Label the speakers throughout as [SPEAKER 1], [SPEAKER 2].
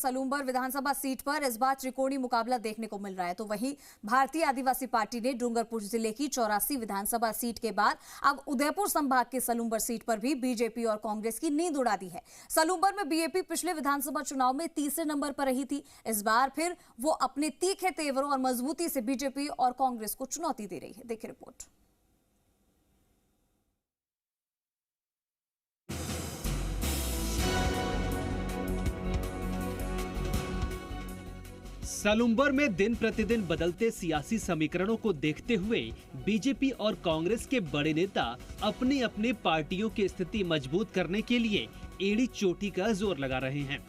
[SPEAKER 1] सलूम्बर विधानसभा seat पर इस बार त्रिकोणीय मुकाबला देखने को मिल रहा है। तो वहीं भारतीय आदिवासी पार्टी ने डूंगरपुर जिले की 84 विधानसभा सीट के बाद अब उदयपुर संभाग के सलूम्बर सीट पर भी बीजेपी और कांग्रेस की नींद उड़ा दी है। सलूम्बर में बीएपी पिछले विधानसभा चुनाव में तीसरे नंबर पर रही थी। इस बार फिर वो अपने तीखे तेवरों और मजबूती से बीजेपी और कांग्रेस को चुनौती दे रही है। देखिए रिपोर्ट।
[SPEAKER 2] सलूम्बर में दिन प्रतिदिन बदलते सियासी समीकरणों को देखते हुए बीजेपी और कांग्रेस के बड़े नेता अपनी अपनी पार्टियों की स्थिति मजबूत करने के लिए एड़ी चोटी का जोर लगा रहे हैं।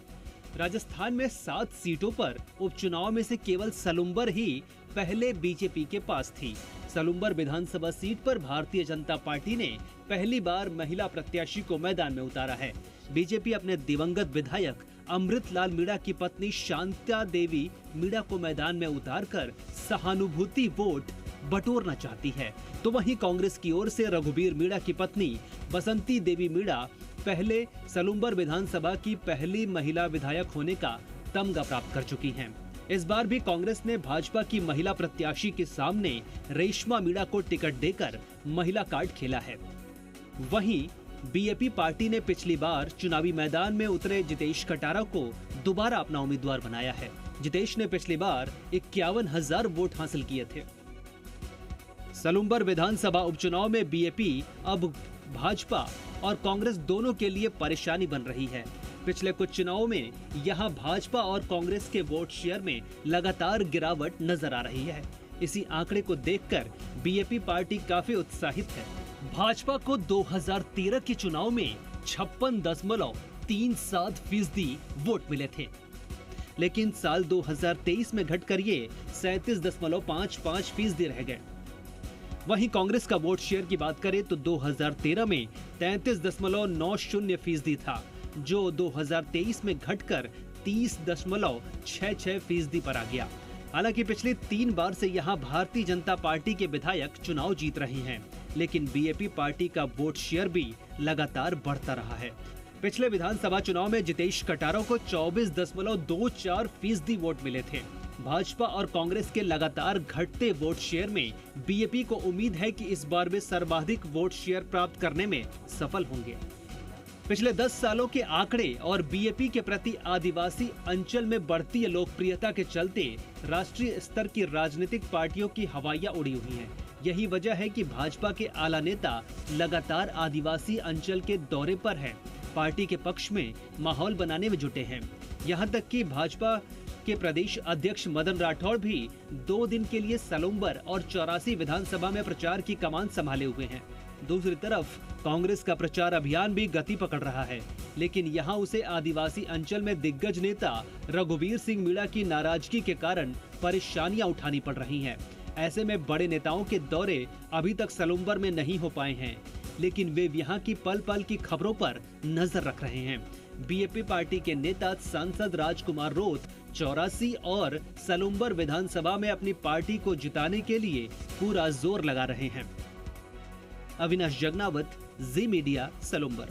[SPEAKER 2] राजस्थान में 7 सीटों पर उपचुनाव में से केवल सलूम्बर ही पहले बीजेपी के पास थी। सलूम्बर विधानसभा सीट पर भारतीय जनता पार्टी ने पहली बार महिला प्रत्याशी को मैदान में उतारा है। बीजेपी अपने दिवंगत विधायक अमृतलाल मीणा की पत्नी शांता देवी मीणा को मैदान में उतारकर सहानुभूति वोट बटोरना चाहती है, तो वहीं कांग्रेस की ओर से रघुबीर मीणा की पत्नी बसंती देवी मीणा पहले सलूम्बर विधानसभा की पहली महिला विधायक होने का तमगा प्राप्त कर चुकी हैं। इस बार भी कांग्रेस ने भाजपा की महिला प्रत्याशी के सामने रेशमा मीणा को टिकट देकर महिला कार्ड खेला है। वहीं बीएपी पार्टी ने पिछली बार चुनावी मैदान में उतरे जितेश कटारा को दोबारा अपना उम्मीदवार बनाया है। जितेश ने पिछली बार 51,000 वोट हासिल किए थे। सलूम्बर विधानसभा उपचुनाव में बीएपी अब भाजपा और कांग्रेस दोनों के लिए परेशानी बन रही है। पिछले कुछ चुनावों में यहां भाजपा और कांग्रेस के वोट शेयर में लगातार गिरावट नजर आ रही है। इसी आंकड़े को देखकर बीएपी पार्टी काफी उत्साहित है। भाजपा को 2013 के चुनाव में 56.37% वोट मिले थे, लेकिन साल 2023 में घटकर ये 37.55% रह गए। वहीं कांग्रेस का वोट शेयर की बात करें तो 2013 में 33.90% था, जो 2023 में घटकर 30.66% पर आ गया। हालांकि पिछले 3 बार से यहां भारतीय जनता पार्टी के विधायक चुनाव जीत रहे हैं, लेकिन बीएपी पार्टी का वोट शेयर भी लगातार बढ़ता रहा है। पिछले विधानसभा चुनाव में जितेश कटारा को 24.24% वोट मिले थे। भाजपा और कांग्रेस के लगातार घटते वोट शेयर में बीएपी को उम्मीद है कि इस बार वे सर्वाधिक वोट शेयर प्राप्त करने में सफल होंगे। पिछले 10 सालों के आंकड़े और बीएपी के प्रति आदिवासी अंचल में बढ़ती लोकप्रियता के चलते राष्ट्रीय स्तर की राजनीतिक पार्टियों की हवाइयां उड़ी हुई हैं। यही वजह है कि भाजपा के आला नेता लगातार आदिवासी अंचल के दौरे पर हैं, पार्टी के पक्ष में माहौल बनाने में जुटे हैं। यहां तक कि भाजपा के प्रदेश अध्यक्ष मदन राठौड़ भी 2 दिन के लिए सलूम्बर और 84 विधानसभा में प्रचार की कमान संभाले हुए हैं। दूसरी तरफ कांग्रेस का प्रचार अभियान भी गति पकड़ रहा है, लेकिन यहां उसे आदिवासी अंचल में दिग्गज नेता रघुबीर सिंह मीणा की नाराजगी के कारण परेशानियां उठानी पड़ रही हैं। ऐसे में बड़े नेताओं के दौरे अभी तक सलूम्बर में नहीं हो पाए हैं, लेकिन वे यहां की पल पल की खबरों पर नजर रख रहे हैं। बीएपी पार्टी के नेता सांसद राजकुमार रोत 84 और सलूम्बर विधानसभा में अपनी पार्टी को जिताने के लिए पूरा जोर लगा रहे हैं। अविनाश जगनावत, जी मीडिया, सलूम्बर।